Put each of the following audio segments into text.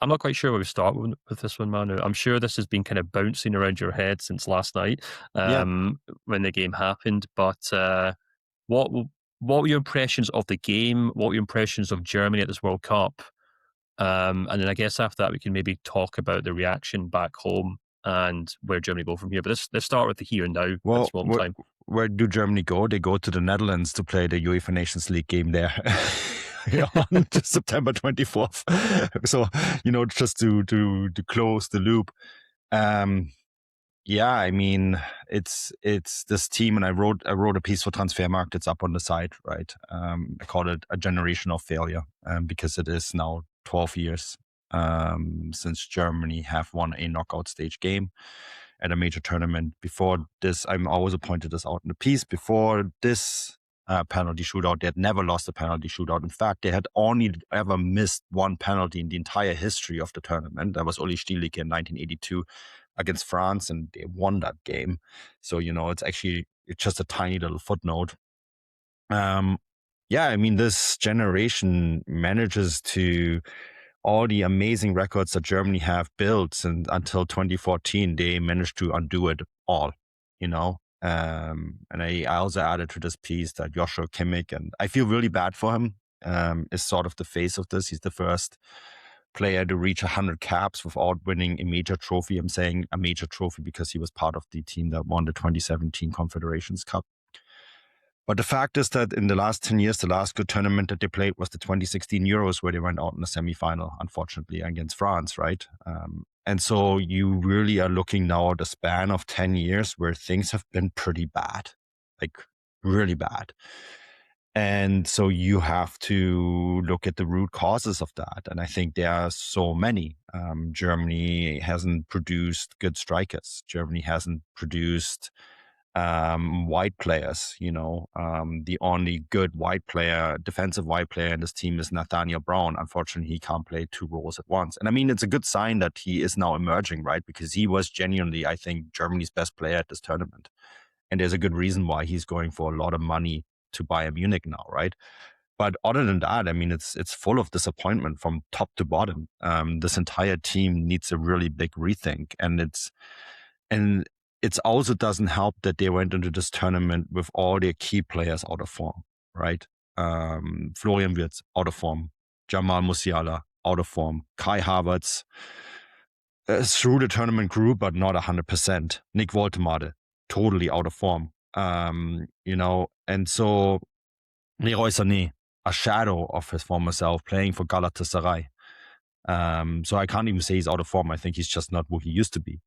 I'm not quite sure where we start with this one, Manu. I'm sure this has been kind of bouncing around your head since last night, Yeah. when the game happened. But what w- what were your impressions of the game? What were your impressions of Germany at this World Cup? And then I guess after that we can maybe talk about the reaction back home and where Germany go from here. But let's start with the here and now at Well, this moment in time. where do Germany go? They go to the Netherlands to play the UEFA Nations League game there. On September 24th. So, just to close the loop. Yeah, I mean, it's this team, and I wrote a piece for Transfermarkt. It's up on the site, right? I called it a generation of failure, because it is now 12 years since Germany have won a knockout stage game at a major tournament. Before this, I'm always pointed this out in the piece. Before this penalty shootout, they had never lost a penalty shootout. In fact, they had only ever missed one penalty in the entire history of the tournament. That was Uli Stielike in 1982 against France, and they won that game. So, it's just a tiny little footnote. Yeah, I mean, this generation manages to all the amazing records that Germany have built, and until 2014, they managed to undo it all, And I also added to this piece that Joshua Kimmich, and I feel really bad for him, is sort of the face of this. He's the first player to reach 100 caps without winning a major trophy. I'm saying a major trophy because he was part of the team that won the 2017 Confederations Cup. But the fact is that in the last 10 years, the last good tournament that they played was the 2016 Euros, where they went out in the semifinal, unfortunately, against France, right? And so you really are looking now at a span of 10 years where things have been pretty bad, like really bad. And so you have to look at the root causes of that. And I think there are so many. Germany hasn't produced good strikers. Germany hasn't produced wide players. The only good defensive wide player in this team is Nathaniel Brown. Unfortunately, he can't play two roles at once. And I mean, it's a good sign that he is now emerging, right? Because he was genuinely, I think, Germany's best player at this tournament. And there's a good reason why he's going for a lot of money to Bayern Munich now, right? But other than that, I mean, it's full of disappointment from top to bottom. This entire team needs a really big rethink, and it also doesn't help that they went into this tournament with all their key players out of form, right? Florian Wirtz out of form, Jamal Musiala out of form, Kai Havertz through the tournament grew, but not 100%. Nick Woltemade totally out of form, and so Leroy Sané, a shadow of his former self, playing for Galatasaray. So I can't even say he's out of form. I think he's just not what he used to be.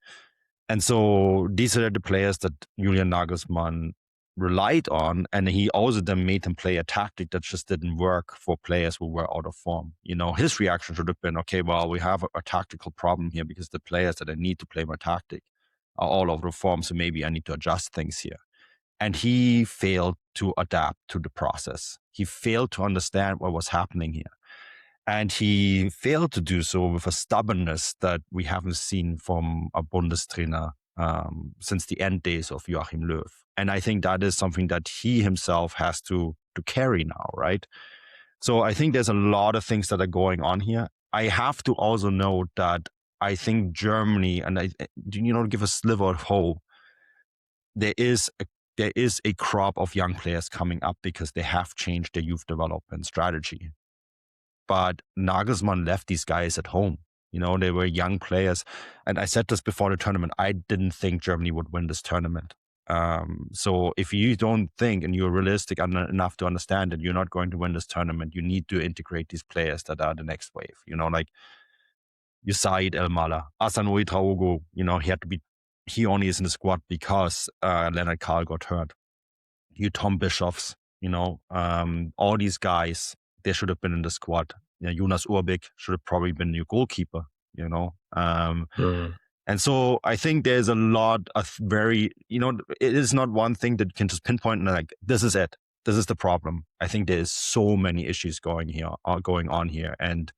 And so these are the players that Julian Nagelsmann relied on, and he also then made them play a tactic that just didn't work for players who were out of form. His reaction should have been, okay, well, we have a tactical problem here because the players that I need to play my tactic are all out of form, so maybe I need to adjust things here. And he failed to adapt to the process. He failed to understand what was happening here. And he failed to do so with a stubbornness that we haven't seen from a Bundestrainer since the end days of Joachim Löw. And I think that is something that he himself has to carry now, right? So I think there's a lot of things that are going on here. I have to also note that I think Germany, and to give a sliver of hope, there is a crop of young players coming up because they have changed their youth development strategy. But Nagelsmann left these guys at home. They were young players. And I said this before the tournament, I didn't think Germany would win this tournament. So if you don't think and you're realistic enough to understand that you're not going to win this tournament, you need to integrate these players that are the next wave. Like Said El Mala, Asamoah Traogo, he only is in the squad because Leonard Carl got hurt. Tom Bischofs, all these guys, they should have been in the squad. Jonas Urbig should have probably been your goalkeeper, And so I think there's a lot of it is not one thing that you can just pinpoint and like, this is it. This is the problem. I think there's so many issues going on here. And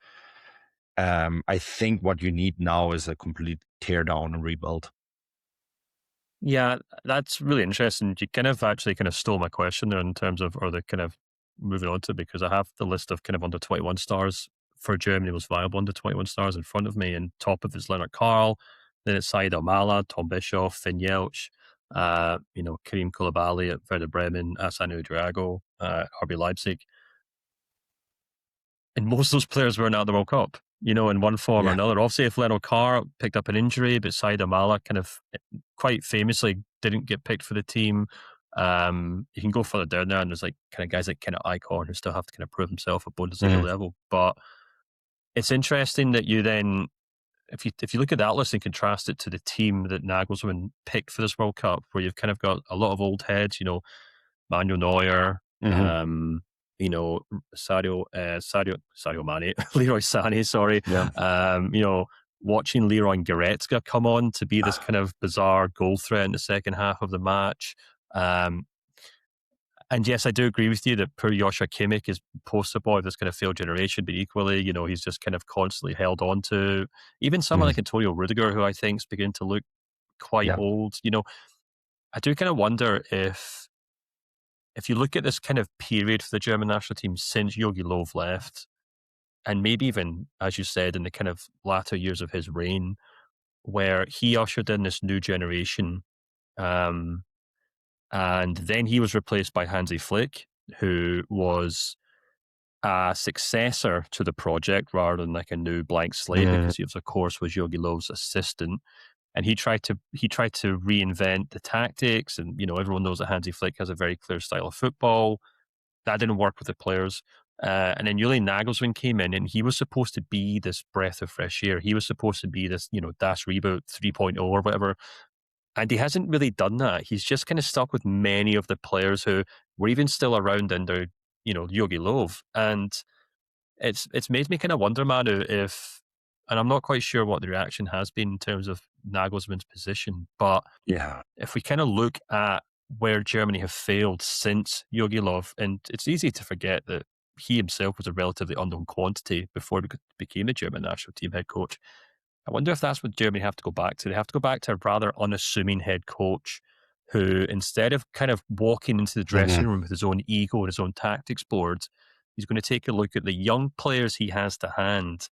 I think what you need now is a complete tear down and rebuild. Yeah, that's really interesting. You kind of stole my question there in terms of, or the kind of moving on to, because I have the list of kind of under 21 stars for Germany was viable under 21 stars in front of me, and top of is Leonard Carl, then it's Said Almala, Tom Bischof, Finn Jelch, Karim Koulibaly at Werder Bremen, Asanu Drago, RB Leipzig. And most of those players were not at the World Cup, in one form or another. Obviously, if Leonard Carl picked up an injury, but Said Almala kind of quite famously didn't get picked for the team. You can go further down there, and there's like kind of guys like kind of Icon who still have to kind of prove himself at Bundesliga level. But it's interesting that you then, if you look at that list and contrast it to the team that Nagelsmann picked for this World Cup, where you've kind of got a lot of old heads, Manuel Neuer, Sadio Mane, Leroy Sané, sorry. Yeah. Watching Leroy Goretzka come on to be this kind of bizarre goal threat in the second half of the match. And yes, I do agree with you that poor Joshua Kimmich is poster boy of this kind of failed generation, but equally, he's just kind of constantly held on to. Even someone like Antonio Rudiger, who I think is beginning to look quite old. I do kind of wonder if you look at this kind of period for the German national team since Jogi Löw left, and maybe even, as you said, in the kind of latter years of his reign, where he ushered in this new generation, and then he was replaced by Hansi Flick, who was a successor to the project rather than like a new blank slate, because he, of course, was Jogi Löw's assistant. And he tried to reinvent the tactics, and everyone knows that Hansi Flick has a very clear style of football. That didn't work with the players. And then Julian Nagelsmann came in, and he was supposed to be this breath of fresh air. He was supposed to be this, Das Reboot 3.0 or whatever. And he hasn't really done that. He's just kind of stuck with many of the players who were even still around under, Jogi Löw. And it's made me kind of wonder, man, if, and I'm not quite sure what the reaction has been in terms of Nagelsmann's position, but if we kind of look at where Germany have failed since Jogi Löw, and it's easy to forget that he himself was a relatively unknown quantity before he became the German national team head coach. I wonder if that's what Germany have to go back to. They have to go back to a rather unassuming head coach who, instead of kind of walking into the dressing room with his own ego and his own tactics board, he's going to take a look at the young players he has to hand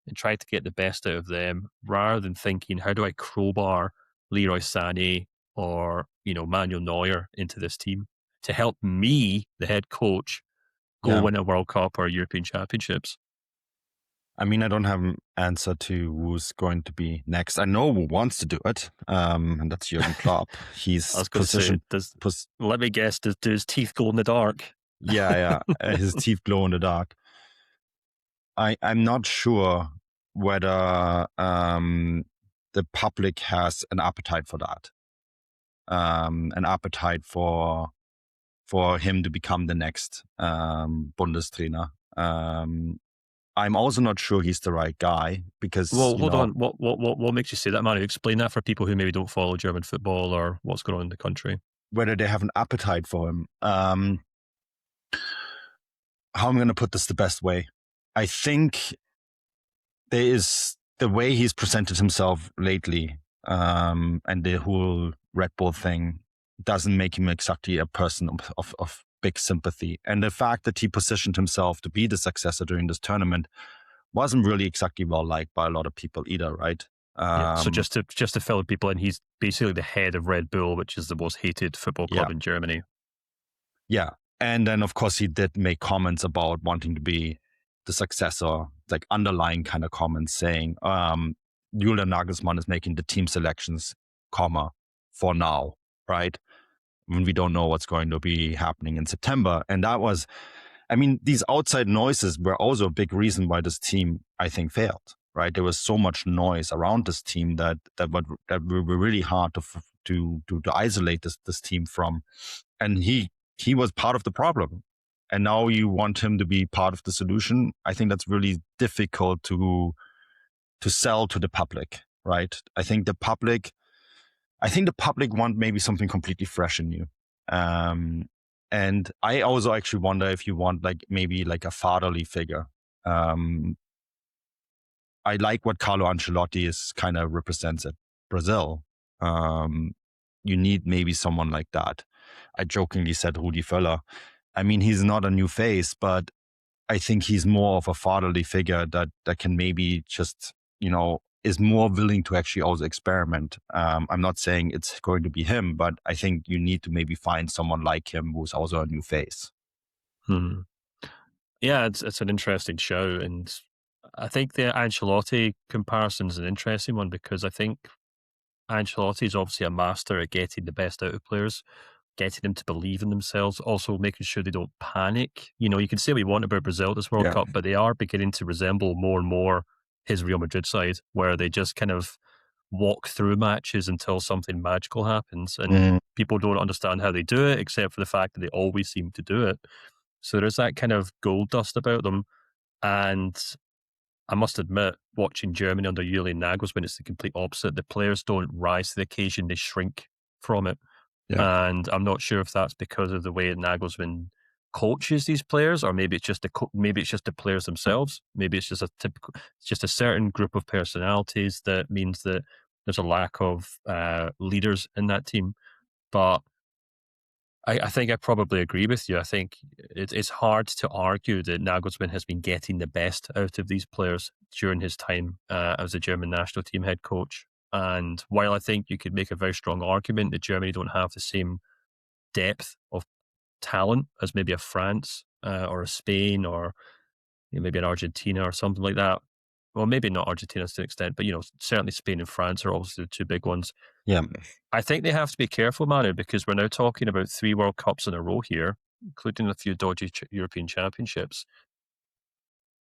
and try to get the best out of them, rather than thinking, how do I crowbar Leroy Sané or, Manuel Neuer into this team to help me, the head coach, go win a World Cup or European Championships? I mean, I don't have an answer to who's going to be next. I know who wants to do it, and that's Jürgen Klopp. He's positioned. Let me guess, do his teeth glow in the dark? Yeah. His teeth glow in the dark. I'm not sure whether the public has an appetite for that, an appetite for him to become the next Bundestrainer. I'm also not sure he's the right guy, because. Well, hold on. What makes you say that, Manu? Explain that for people who maybe don't follow German football or what's going on in the country. Whether they have an appetite for him. How I'm going to put this the best way. I think there is the way he's presented himself lately, and the whole Red Bull thing doesn't make him exactly a person of big sympathy. And the fact that he positioned himself to be the successor during this tournament wasn't really exactly well liked by a lot of people either, right? So just to fill people in, he's basically the head of Red Bull, which is the most hated football club in Germany. Yeah. And then, of course, he did make comments about wanting to be the successor, like underlying kind of comments saying, Julian Nagelsmann is making the team selections, for now, right? When we don't know what's going to be happening in September. And that was, these outside noises were also a big reason why this team, I think, failed, right? There was so much noise around this team that were really hard to isolate this team from. And he was part of the problem. And now you want him to be part of the solution. I think that's really difficult to sell to the public, right? I think the public want maybe something completely fresh and new. And I also actually wonder if you want maybe a fatherly figure. I like what Carlo Ancelotti is kind of represents at Brazil. You need maybe someone like that. I jokingly said Rudi Völler. He's not a new face, but I think he's more of a fatherly figure that can maybe just, is more willing to actually also experiment. I'm not saying it's going to be him, but I think you need to maybe find someone like him who's also a new face. Hmm. Yeah, it's an interesting show, and I think the Ancelotti comparison is an interesting one because I think Ancelotti is obviously a master at getting the best out of players, getting them to believe in themselves, also making sure they don't panic. You can say what you want about Brazil this World Yeah. Cup, but they are beginning to resemble more and more his Real Madrid side, where they just kind of walk through matches until something magical happens. And people don't understand how they do it, except for the fact that they always seem to do it. So there's that kind of gold dust about them. And I must admit, watching Germany under Julian Nagelsmann, it's the complete opposite. The players don't rise to the occasion, they shrink from it. Yeah. And I'm not sure if that's because of the way Nagelsmann coaches these players, or maybe it's just the players themselves. Maybe it's just a certain group of personalities that means that there's a lack of leaders in that team. But I think I probably agree with you. I think it's hard to argue that Nagelsmann has been getting the best out of these players during his time as the German national team head coach. And while I think you could make a very strong argument that Germany don't have the same depth of talent as maybe a France or a Spain or maybe an Argentina or something like that. Well, maybe not Argentina to an extent, but certainly Spain and France are obviously the two big ones. Yeah. I think they have to be careful, Manu, because we're now talking about 3 World Cups in a row here, including a few dodgy European championships.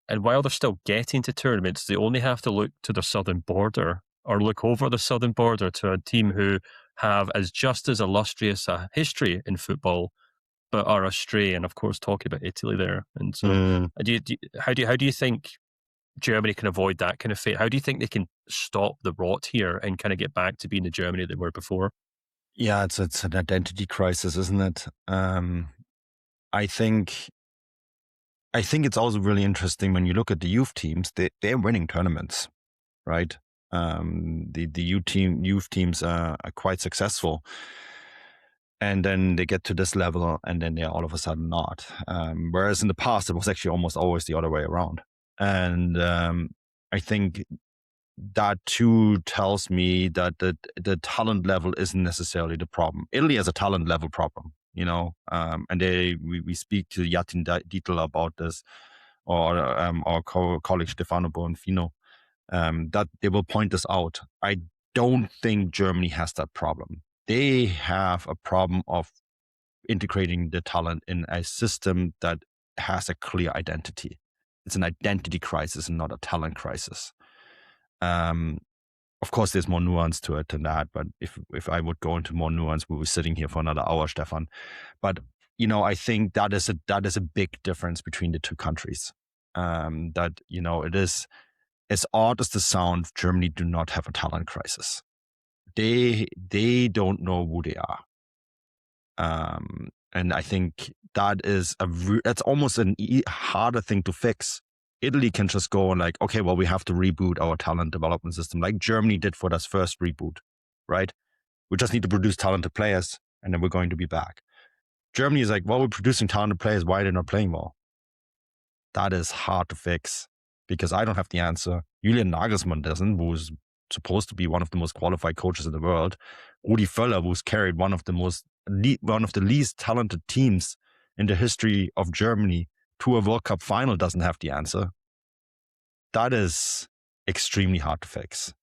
And while they're still getting to tournaments, they only have to look to their southern border or look over the southern border to a team who have just as illustrious a history in football, but are astray. And of course, talking about Italy there. And so, how do you think Germany can avoid that kind of fate? How do you think they can stop the rot here and kind of get back to being the Germany they were before? Yeah, it's an identity crisis, isn't it? I think it's also really interesting when you look at the youth teams. They're winning tournaments, right? The youth teams are quite successful, and then they get to this level, and then they're all of a sudden not. Whereas in the past, it was actually almost always the other way around. And I think that too tells me that the talent level isn't necessarily the problem. Italy has a talent level problem, and we speak to Yatin Dietl about this, or our colleague Stefano Bonfino, that they will point this out. I don't think Germany has that problem. They have a problem of integrating the talent in a system that has a clear identity. It's an identity crisis and not a talent crisis. Of course, there's more nuance to it than that. But if I would go into more nuance, we'll be sitting here for another hour, Stefan. But I think that is a big difference between the two countries. That it is, as odd as the sound, Germany do not have a talent crisis. They don't know who they are. And I think that is that's almost a harder thing to fix. Italy can just go and okay, well, we have to reboot our talent development system like Germany did for this first reboot, right? We just need to produce talented players and then we're going to be back. Germany is well, we're producing talented players. Why are they not playing well? That is hard to fix because I don't have the answer. Julian Nagelsmann doesn't, who's supposed to be one of the most qualified coaches in the world. Rudi Völler, who's carried one of the least talented teams in the history of Germany to a World Cup final, doesn't have the answer. That is extremely hard to fix.